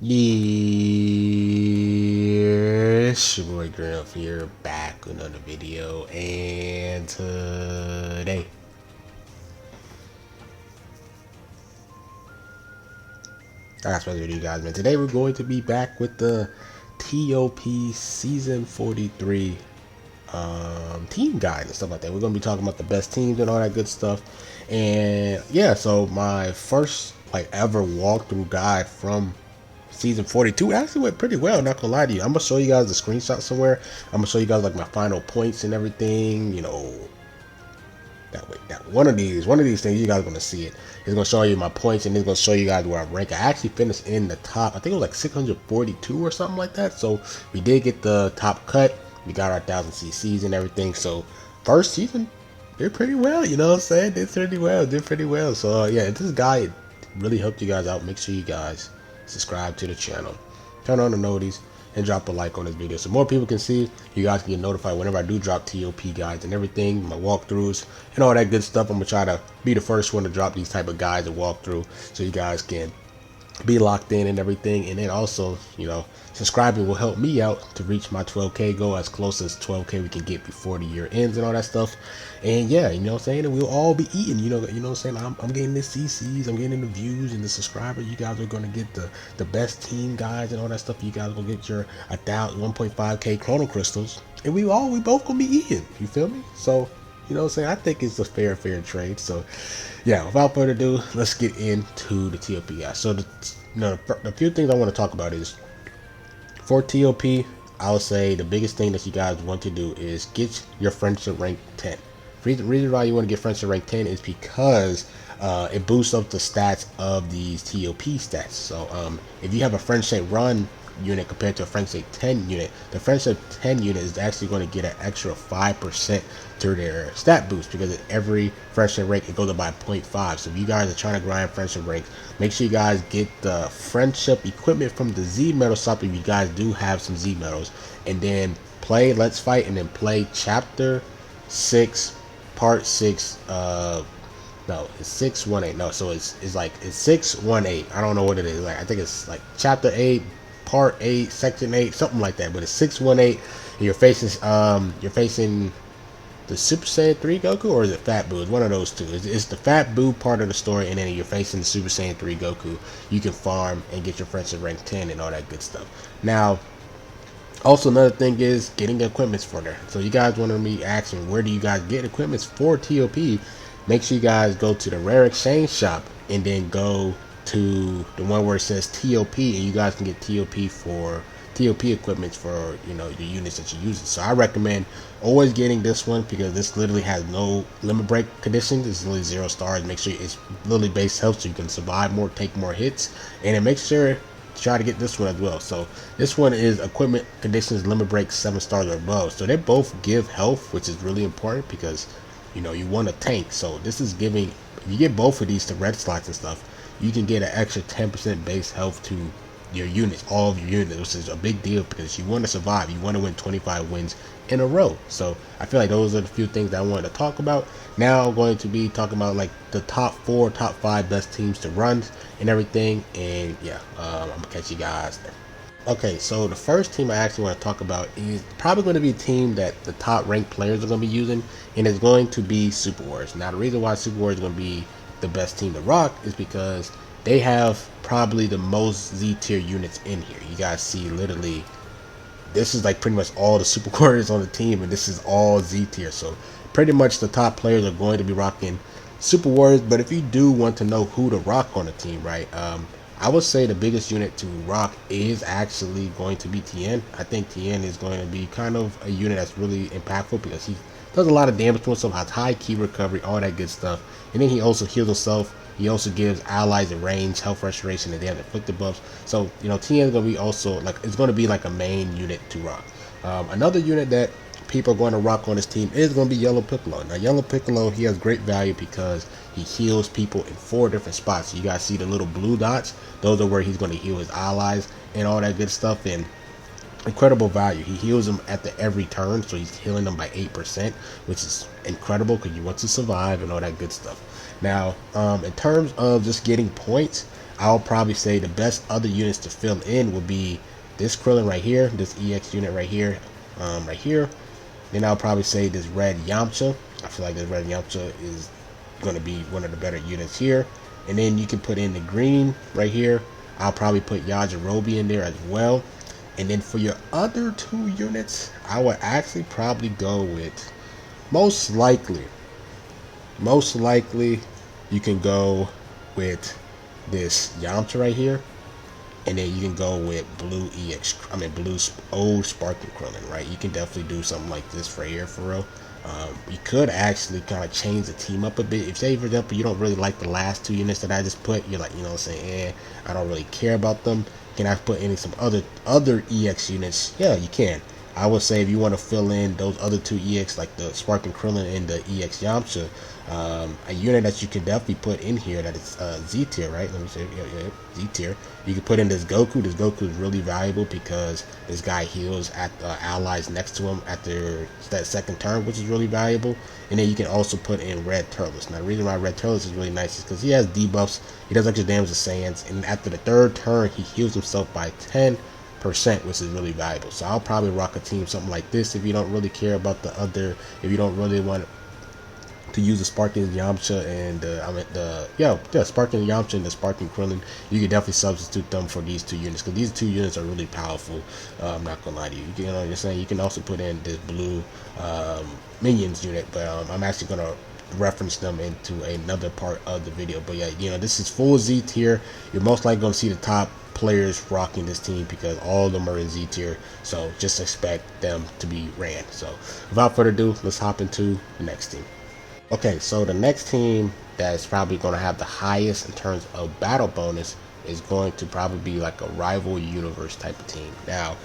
Yeah, it's your boy Griff here, back with another video, and today, I got special video, guys, man. Today we're going to be back with the TOP Season 43 team guide and stuff like that. We're going to be talking about the best teams and all that good stuff, and yeah, so my first ever walkthrough guide from Season 42 actually went pretty well, not gonna lie to you. I'm gonna show you guys the screenshot somewhere. I'm gonna show you guys my final points and everything, that way. That one of these things you guys are gonna see it. It's gonna show you my points and it's gonna show you guys where I rank. I actually finished in the top, I think it was 642 or something like that. So we did get the top cut. We got our 1000 CCs and everything. So first season did pretty well, you know what I'm saying? Did pretty well. So yeah, if this guide really helped you guys out, make sure you guys subscribe to the channel, turn on the noties, and drop a like on this video so more people can see. You guys can get notified whenever I do drop TOP guides and everything, my walkthroughs and all that good stuff. I'm gonna try to be the first one to drop these type of guides and walkthrough so you guys can be locked in and everything. And then also, subscribing will help me out to reach my 12k goal, as close as 12k we can get before the year ends and all that stuff. And yeah, you know what I'm saying, and we'll all be eating, you know what I'm saying. I'm getting the CCs, I'm getting the views and the subscribers. You guys are going to get the best team guys and all that stuff. You guys are going to get your 1.5k chrono crystals, and we both gonna be eating, you feel me? So you know what I'm saying, I think it's a fair trade. So yeah, without further ado, let's get into the TOP guys. So the few things I want to talk about is, for TOP, I would say the biggest thing that you guys want to do is get your friendship rank 10. Reason why you want to get friendship rank 10 is because it boosts up the stats of these TOP stats. So if you have a friendship run unit compared to a friendship 10 unit, the friendship 10 unit is actually going to get an extra 5% to their stat boost, because at every friendship rank it goes up by 0.5. So if you guys are trying to grind friendship ranks, make sure you guys get the friendship equipment from the Z medal shop if you guys do have some Z medals, and then play Let's Fight, and then play chapter 6 part 6 no, it's 618. No, so it's 618. I don't know what it is. I think it's chapter 8 part 8 section 8, something like that, but it's 618. And you're facing the Super Saiyan 3 Goku, or is it Fat Boo? It's one of those two. It's the Fat Boo part of the story, and then you're facing the Super Saiyan 3 Goku. You can farm and get your friendship rank 10 and all that good stuff. Now, also another thing is getting equipments for there. So you guys want to be asking, where do you guys get equipments for TOP? Make sure you guys go to the rare exchange shop and then go to the one where it says TOP, and you guys can get TOP equipment for the units that you're using. So I recommend always getting this one, because this literally has no limit break conditions. It's literally 0 stars. Make sure it's literally base health, so you can survive more, take more hits, and then make sure to try to get this one as well. So this one is equipment conditions limit break 7 stars or above. So they both give health, which is really important, because you want a tank. So this is giving, if you get both of these to red slots and stuff, you can get an extra 10% base health to your units, all of your units, which is a big deal, because you want to survive. You want to win 25 wins in a row. So I feel like those are the few things that I wanted to talk about. Now I'm going to be talking about the top 4, top 5 best teams to run and everything. And yeah, I'm gonna catch you guys there. Okay, so the first team I actually want to talk about is probably going to be a team that the top ranked players are going to be using, and it's going to be Super Warriors. Now, the reason why Super Warriors is going to be the best team to rock is because they have probably the most Z tier units in here. You guys see, literally, this is pretty much all the Super Warriors on the team, and this is all Z tier. So pretty much the top players are going to be rocking Super Warriors. But if you do want to know who to rock on the team, right? I would say the biggest unit to rock is actually going to be Tien. I think Tien is going to be kind of a unit that's really impactful, because he does a lot of damage to himself, has high key recovery, all that good stuff. And then he also heals himself. He also gives allies a range, health restoration, and they have inflicted buffs. So, Tien is going to be also, it's going to be a main unit to rock. Another unit that people are going to rock on this team is going to be Yellow Piccolo. Now, Yellow Piccolo, he has great value because he heals people in 4 different spots. So you guys see the little blue dots? Those are where he's going to heal his allies and all that good stuff. And incredible value. He heals them at every turn, so he's healing them by 8%, which is incredible because you want to survive and all that good stuff. Now, in terms of just getting points, I'll probably say the best other units to fill in would be this Krillin right here, this EX unit right here, right here. Then I'll probably say this red Yamcha. I feel like this red Yamcha is going to be one of the better units here. And then you can put in the green right here. I'll probably put Yajirobe in there as well. And then for your other two units, I would actually probably go with most likely you can go with this Yamcha right here, and then you can go with blue blue old Sparking Krillin, right? You can definitely do something like this right here for real. You could actually kind of change the team up a bit. If say for example you don't really like the last two units that I just put, you're like, you know what I'm saying, I don't really care about them. Can I put in some other EX units? Yeah, you can. I would say if you want to fill in those other two EX, like the Sparking Krillin and the EX Yamcha, a unit that you can definitely put in here that is Z tier, right? Let me say, yeah, Z tier. You can put in this Goku. This Goku is really valuable because this guy heals at allies next to him after that second turn, which is really valuable. And then you can also put in Red Turles. Now, the reason why Red Turles is really nice is because he has debuffs. He does extra damage to Saiyans, and after the third turn, he heals himself by 10%, which is really valuable. So I'll probably rock a team something like this if you don't really care about the other, if you don't really want to use the Sparking Yamcha and Sparking Yamcha and the Sparking Krillin. You can definitely substitute them for these two units because these two units are really powerful. I'm not gonna lie to you. You know what I'm saying? You can also put in this blue minions unit, but I'm actually gonna reference them into another part of the video. But yeah, you know, this is full Z tier. You're most likely gonna see the top players rocking this team because all of them are in Z tier, so just expect them to be ran. So without further ado, let's hop into the next team. Okay, so the next team that's probably going to have the highest in terms of battle bonus is going to probably be like a rival universe type of team. Now,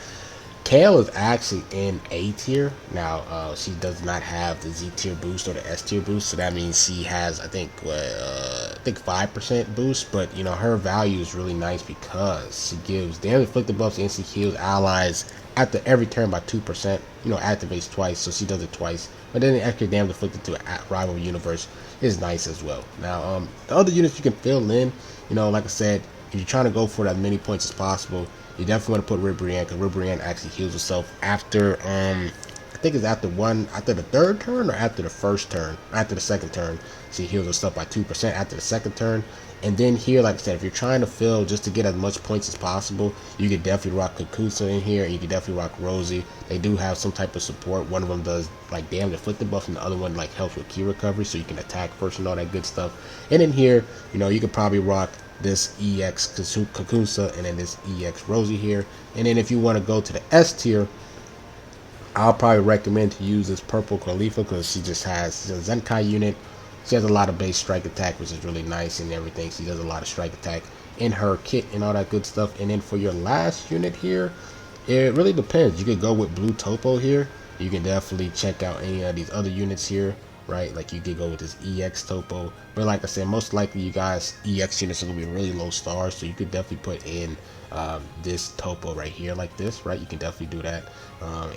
Kale is actually in A tier. Now, she does not have the Z tier boost or the S tier boost, so that means she has, I think 5% boost. But you know, her value is really nice because she gives damage inflicted buffs, instantly heals allies after every turn by 2%. You know, activates twice, so she does it twice. But then the extra damage inflicted to a rival universe is nice as well. Now, the other units you can fill in, you know, like I said, if you're trying to go for as many points as possible, you definitely want to put Ribrianne, because Ribrianne actually heals herself after, I think it's after the third turn or after the first turn, after the second turn. She heals herself by 2% after the second turn. And then here, like I said, if you're trying to fill just to get as much points as possible, you could definitely rock Kakusa in here, and you could definitely rock Rosie. They do have some type of support. One of them does like damage inflicted buff, and the other one like helps with key recovery, so you can attack first and all that good stuff. And in here, you know, you could probably rock this EX Kakusa and then this EX Rosie here. And then if you want to go to the S tier, I'll probably recommend to use this purple Khalifa because she just has a Zenkai unit. She has a lot of base strike attack, which is really nice and everything. She does a lot of strike attack in her kit and all that good stuff. And then for your last unit here, it really depends. You could go with Blue Topo here. You can definitely check out any of these other units here, right? Like you could go with this EX Topo. But like I said, most likely you guys EX units are going to be really low stars. So you could definitely put in this Topo right here like this, right? You can definitely do that.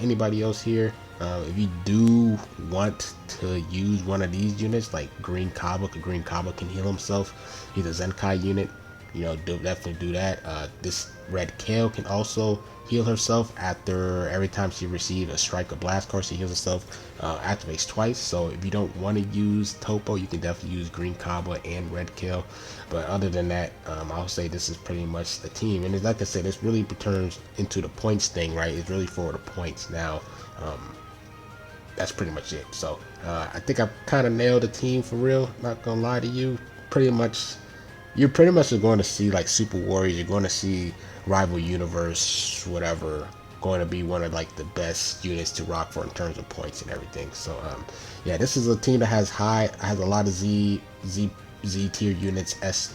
Anybody else here? If you do want to use one of these units, like Green Kaba, because Green Kaba can heal himself. He's a Zenkai unit. You know, definitely do that. This Red Kale can also heal herself after every time she receives a strike or blast card. She heals herself, activates twice. So if you don't want to use Topo, you can definitely use Green Kaba and Red Kale. But other than that, I'll say this is pretty much the team. And like I said, this really turns into the points thing, right? It's really for the points now. That's pretty much it. So I think I've kind of nailed the team for real. Not gonna lie to you. You're pretty much going to see like Super Warriors. You're going to see Rival Universe, whatever, going to be one of like the best units to rock for in terms of points and everything. So yeah, this is a team that has a lot of Z tier units, S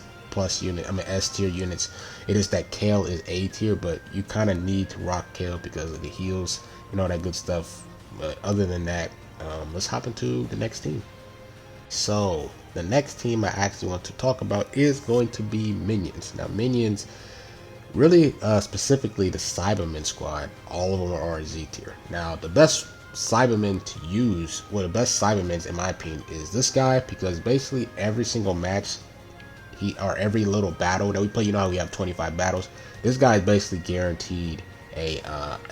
tier units. It is that Kale is A tier, but you kind of need to rock Kale because of the heals and all that good stuff. But other than that, let's hop into the next team. So the next team I actually want to talk about is going to be Minions. Now Minions, really specifically the Saibamen squad, all of them are Z tier. Now the best Saibamen to use, well, the best Saibamens in my opinion is this guy, because basically every single match or every little battle that we play, you know how we have 25 battles. This guy is basically guaranteed a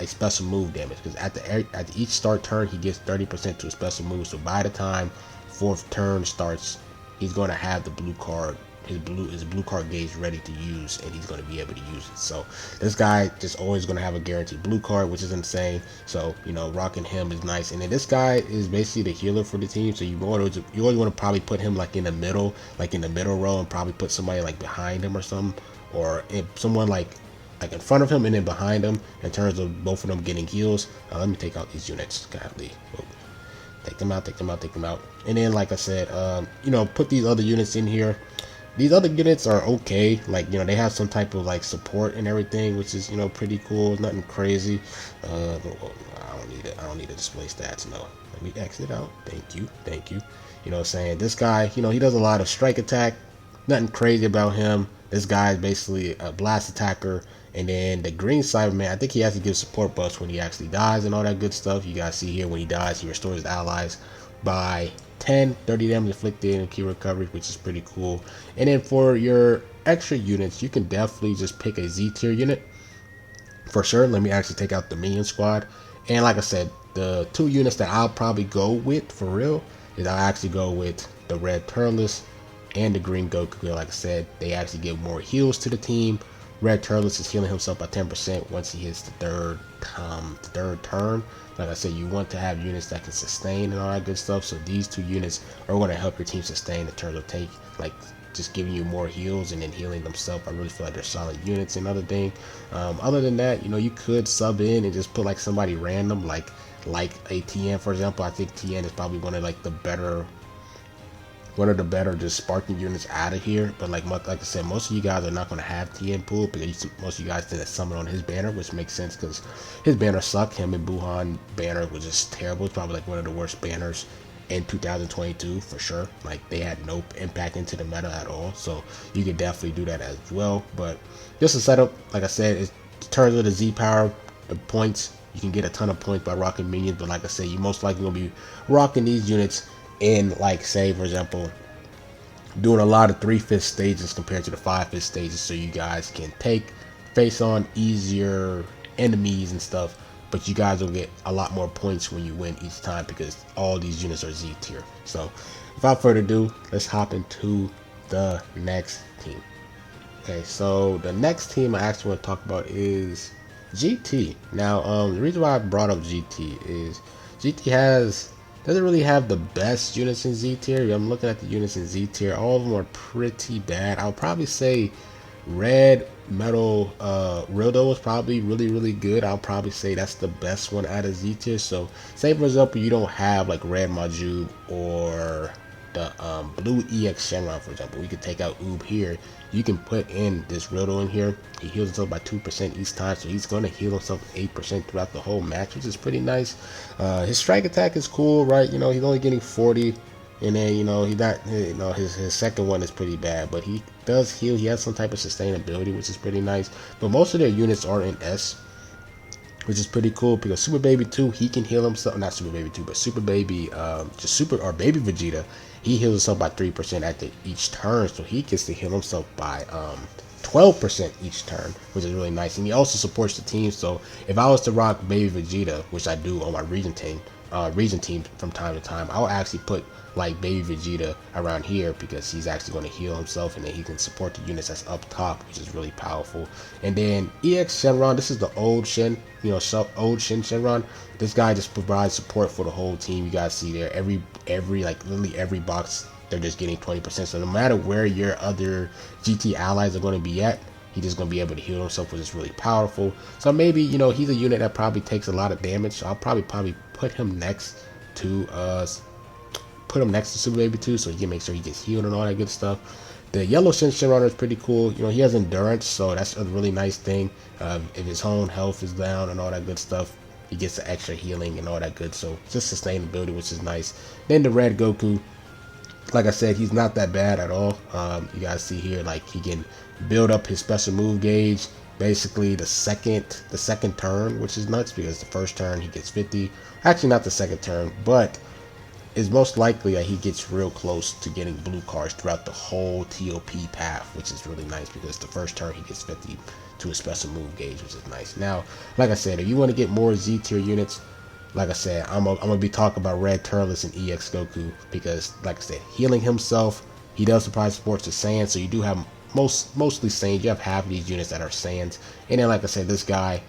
special move damage, because at each start turn he gets 30% to a special move. So by the time 4th turn starts, he's going to have the blue card, his blue card gauge ready to use, and he's going to be able to use it. So this guy just always going to have a guaranteed blue card, which is insane. So, you know, rocking him is nice. And then this guy is basically the healer for the team, so you always want to probably put him like in the middle row, and probably put somebody like behind him or something, or if someone like in front of him and then behind him, in terms of both of them getting heals. Let me take out these units. Godly. Take them out. And then, like I said, you know, put these other units in here. These other units are okay. Like, you know, they have some type of like support and everything, which is, you know, pretty cool. Nothing crazy. I don't need to display stats. No. Let me exit out. Thank you. You know what I'm saying? This guy, you know, he does a lot of strike attack. Nothing crazy about him. This guy is basically a blast attacker. And then the green Cyberman, I think he has to give support buffs when he actually dies and all that good stuff. You guys see here, when he dies, he restores his allies by 10, 30 damage inflicted and key recovery, which is pretty cool. And then for your extra units, you can definitely just pick a Z tier unit for sure. Let me actually take out the minion squad. And like I said, the 2 units that I'll probably go with for real is I'll actually go with the red Turles and the green Goku. Like I said, they actually give more heals to the team. Red Turles is healing himself by 10% once he hits the third turn. Like I said, you want to have units that can sustain and all that good stuff. So these 2 units are going to help your team sustain in terms of just giving you more heals and then healing themselves. I really feel like they're solid units. Another thing, other than that, you know, you could sub in and just put like somebody random, like a TN, for example. I think TN is probably one of the better just sparking units out of here. But like I said, most of you guys are not going to have TN pool, because most of you guys tend to summon on his banner, which makes sense because his banner sucked. Him and Buhan banner was just terrible. It's probably like one of the worst banners in 2022 for sure. Like, they had no impact into the meta at all. So you could definitely do that as well. But just a setup, like I said, in terms of the Z power, the points, you can get a ton of points by rocking minions. But like I said, you most likely will be rocking these units in, like, say for example, doing a lot of 3/5 stages compared to the 5/5 stages, so you guys can face on easier enemies and stuff, but you guys will get a lot more points when you win each time, because all these units are Z tier. So without further ado, let's hop into the next team. Okay, so the next team I actually want to talk about is GT. Now, the reason why I brought up GT is GT doesn't really have the best units in Z tier. I'm looking at the units in Z tier. All of them are pretty bad. I'll probably say Red Metal Rildo is probably really good. I'll probably say that's the best one out of Z tier. So say for example, you don't have like Red Majub or the blue EX Shenron, for example. We could take out Oob here. You can put in this Rildo in here. He heals himself by 2% each time, so he's going to heal himself 8% throughout the whole match, which is pretty nice. His strike attack is cool, right? You know, he's only getting 40, and then, you know, his second one is pretty bad, but he does heal. He has some type of sustainability, which is pretty nice. But most of their units are in S, which is pretty cool, because Super Baby 2, he can heal himself. Not Super Baby 2, but Super Baby, Baby Vegeta, he heals himself by 3% after each turn, so he gets to heal himself by 12% each turn, which is really nice. And he also supports the team. So if I was to rock Baby Vegeta, which I do on my region team from time to time, I'll actually put like Baby Vegeta around here, because he's actually going to heal himself, and then he can support the units that's up top, which is really powerful. And then EX Shenron, this is the old Shen, old Shenron. This guy just provides support for the whole team. You guys see there, literally every box, they're just getting 20%. So no matter where your other GT allies are going to be at, he's just going to be able to heal himself, which is really powerful. So maybe, you know, he's a unit that probably takes a lot of damage, so I'll probably put him next to Super Baby 2, so he can make sure he gets healed and all that good stuff. The yellow Shenron is pretty cool. You know, he has endurance, so that's a really nice thing. If his own health is down and all that good stuff, he gets the extra healing and all that good. So just sustainability, which is nice. Then the red Goku, like I said, he's not that bad at all. You guys see here, like, he can build up his special move gauge basically the second turn, which is nuts, because the first turn he gets 50. Actually, not the second turn, but it's most likely that he gets real close to getting blue cards throughout the whole TOP path, which is really nice because the first turn he gets 50 to his special move gauge, which is nice. Now, like I said, if you want to get more Z tier units, like I said, I'm gonna be talking about Red Turles and EX Goku because, like I said, healing himself, he does surprise sports to Saiyans, so you do have mostly Saiyans. You have half of these units that are Saiyans, and then like I said, this guy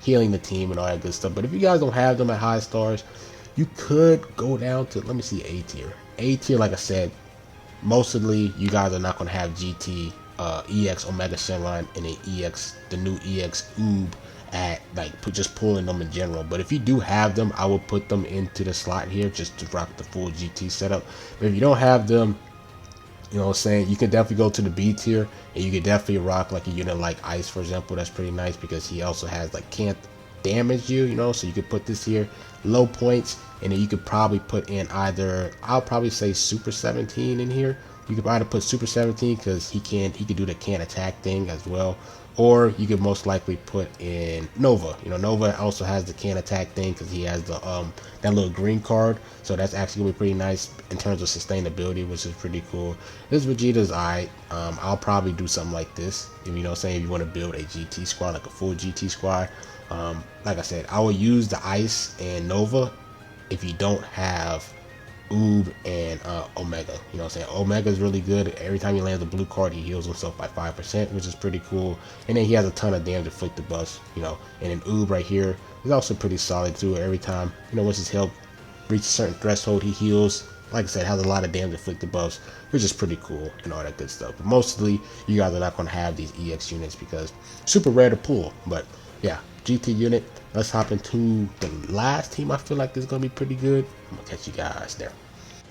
healing the team and all that good stuff. But if you guys don't have them at high stars, you could go down to, let me see, A tier. A tier, like I said, mostly you guys are not going to have GT, EX Omega Shenron, and then EX, the new EX Oob at like just pulling them in general. But if you do have them, I will put them into the slot here just to rock the full GT setup. But if you don't have them, you know what I'm saying, you can definitely go to the B tier, and you can definitely rock like a unit like Ice, for example. That's pretty nice because he also has like can't damage you, you know, so you could put this here, low points, and then you could probably put in either, I'll probably say Super 17 in here. You could either put Super 17 because he could do the can't attack thing as well, or you could most likely put in Nova. You know, Nova also has the can't attack thing because he has the that little green card, so that's actually gonna be pretty nice in terms of sustainability, which is pretty cool. This Vegeta's alright. I'll probably do something like this, you know what I'm saying, if you want to build a GT squad, like a full GT squad. Like I said, I will use the Ice and Nova if you don't have Oob and Omega. You know what I'm saying? Omega is really good. Every time he lands a blue card, he heals himself by 5%, which is pretty cool. And then he has a ton of damage inflicted buffs, you know. And then Oob right here is also pretty solid too. Every time, you know, once his health reaches a certain threshold, he heals. Like I said, has a lot of damage inflicted buffs, which is pretty cool and all that good stuff. But mostly, you guys are not going to have these EX units because super rare to pull. But yeah, GT unit. Let's hop into the last team. I feel like is going to be pretty good. I'm going to catch you guys there.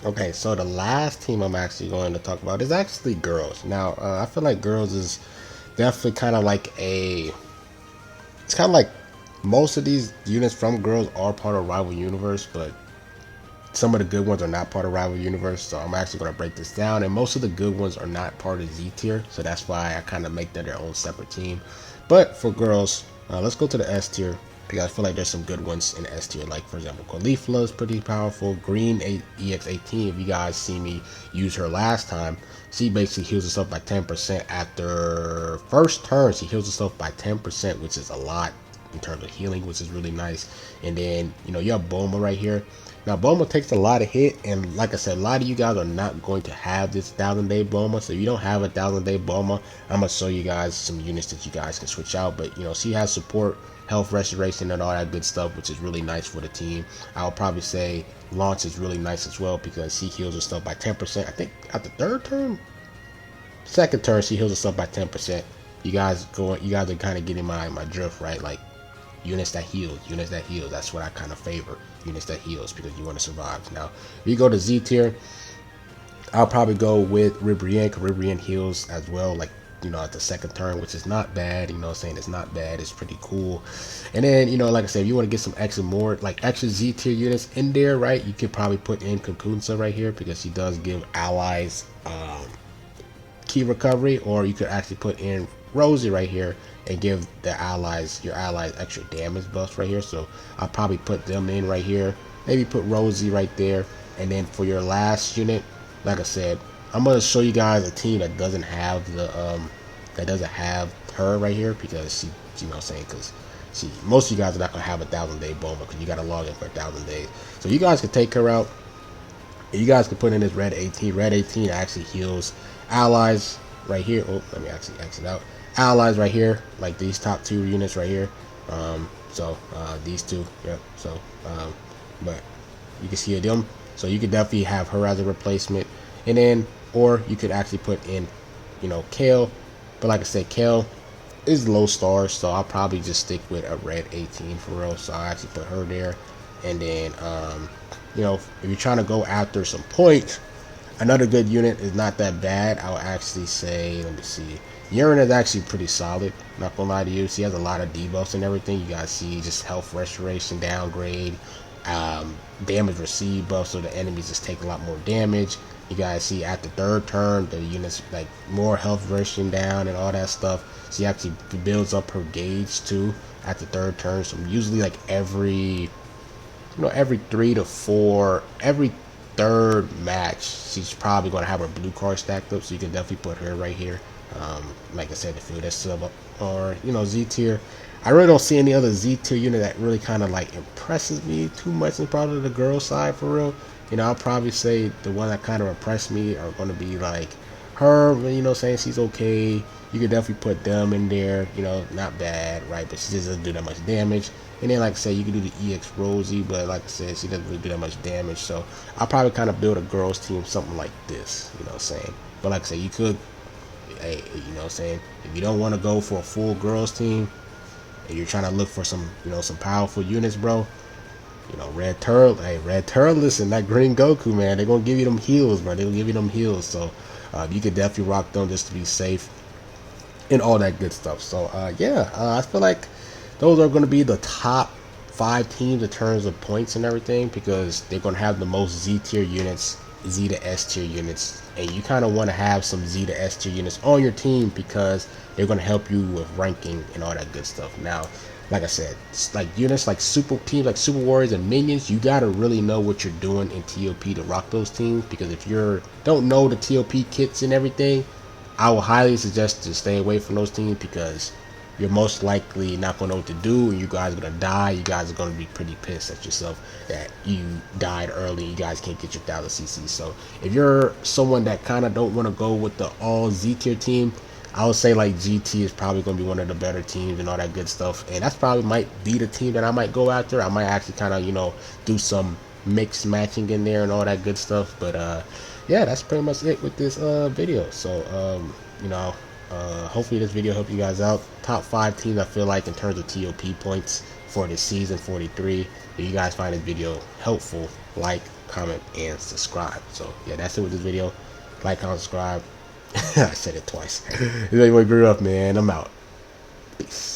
Okay, so the last team I'm actually going to talk about is actually girls. Now, I feel like girls is definitely kind of like it's kind of like most of these units from girls are part of Rival Universe, but some of the good ones are not part of Rival Universe. So I'm actually going to break this down, and most of the good ones are not part of Z tier. So that's why I kind of make them their own separate team. But for girls, let's go to the S tier, because I feel like there's some good ones in S tier. Like, for example, Caulifla is pretty powerful. Green EX18, if you guys see me use her last time, she basically heals herself by 10% after first turn. She heals herself by 10%, which is a lot in terms of healing, which is really nice. And then, you know, you have Bulma right here. Now, Bulma takes a lot of hit, and like I said, a lot of you guys are not going to have this 1000-day Bulma. So if you don't have a 1000-day Bulma, I'm going to show you guys some units that you guys can switch out. But, you know, she has support, health restoration, and all that good stuff, which is really nice for the team. I'll probably say Launch is really nice as well because she heals herself by 10%. I think at the third turn, second turn, she heals herself by 10%. You guys are kind of getting my drift, right? Like, units that heal. That's what I kind of favor. Units that heals because you want to survive. Now, if you go to Z tier, I'll probably go with Ribrienne, because Ribrienne heals as well, like, you know, at the second turn, which is not bad. You know what I'm saying? It's not bad. It's pretty cool. And then, you know, like I said, if you want to get some extra more, like extra Z tier units in there, right, you could probably put in Kakunsa right here because she does give allies key recovery, or you could actually put in Rosie right here and give your allies extra damage buffs right here. So I'll probably put them in right here, maybe put Rosie right there. And then for your last unit, like I said, I'm going to show you guys a team that doesn't have her right here, because she, you know what I'm saying, because most of you guys are not going to have a 1000-day Bulma because you got to log in for 1,000 days. So you guys can take her out, and you guys can put in this Red 18. Red 18 actually heals allies right here. Oh, let me actually exit out. Allies right here, like these top two units right here. These two, yeah. So, but you can see them. So you could definitely have her as a replacement, and then, or you could actually put in, you know, Kale. But like I said, Kale is low stars, so I'll probably just stick with a Red 18 for real. So I'll actually put her there, and then, you know, if you're trying to go after some points, another good unit is not that bad. I'll actually say, let me see. Urine is actually pretty solid, not gonna lie to you. She has a lot of debuffs and everything. You guys see just health restoration, downgrade, damage received buff, so the enemies just take a lot more damage. You guys see at the third turn, the units like more health restoration down and all that stuff. She actually builds up her gauge too at the third turn. So usually like every 3 to 4, every third match, she's probably going to have her blue card stacked up, so you can definitely put her right here. Like I said, if you're that sub or Z tier, I really don't see any other Z tier unit that really kind of like impresses me too much. In probably the girl side for real. I'll probably say the one that kind of impressed me are going to be like her. Saying she's okay. You could definitely put them in there. Not bad, right? But she just doesn't do that much damage. And then, like I said, you can do the EX Rosie, but like I said, she doesn't really do that much damage. So I'll probably kind of build a girls team, something like this. But like I said, you could, hey, if you don't want to go for a full girls team, and you're trying to look for some, some powerful units, bro. Red Turtle, Red Turtle, listen, that Green Goku, man, they're gonna give you them heals, bro. They'll give you them heals. So you could definitely rock them just to be safe and all that good stuff. So I feel like those are going to be the top 5 teams in terms of points and everything, because they're going to have the most Z tier units, Z to S tier units, and you kind of want to have some Z to S tier units on your team because they're going to help you with ranking and all that good stuff. Now, like I said, like units like super teams like Super Warriors and Minions, you got to really know what you're doing in TOP to rock those teams, because if you don't know the TOP kits and everything, I will highly suggest to stay away from those teams, because you're most likely not going to know what to do, and you guys are going to die. You guys are going to be pretty pissed at yourself that you died early. You guys can't get your 1000 CC. So if you're someone that kind of don't want to go with the all Z tier team, I would say like GT is probably going to be one of the better teams and all that good stuff, and that's probably might be the team that I might go after. I might actually kind of do some mix matching in there and all that good stuff. But yeah, that's pretty much it with this video. So hopefully this video helped you guys out. Top 5 teams I feel like in terms of TOP points for this season 43. If you guys find this video helpful, like, comment, and subscribe. So yeah, that's it with this video. Like, comment, subscribe. I said it twice. This is your boy Grew Up, man. I'm out. Peace.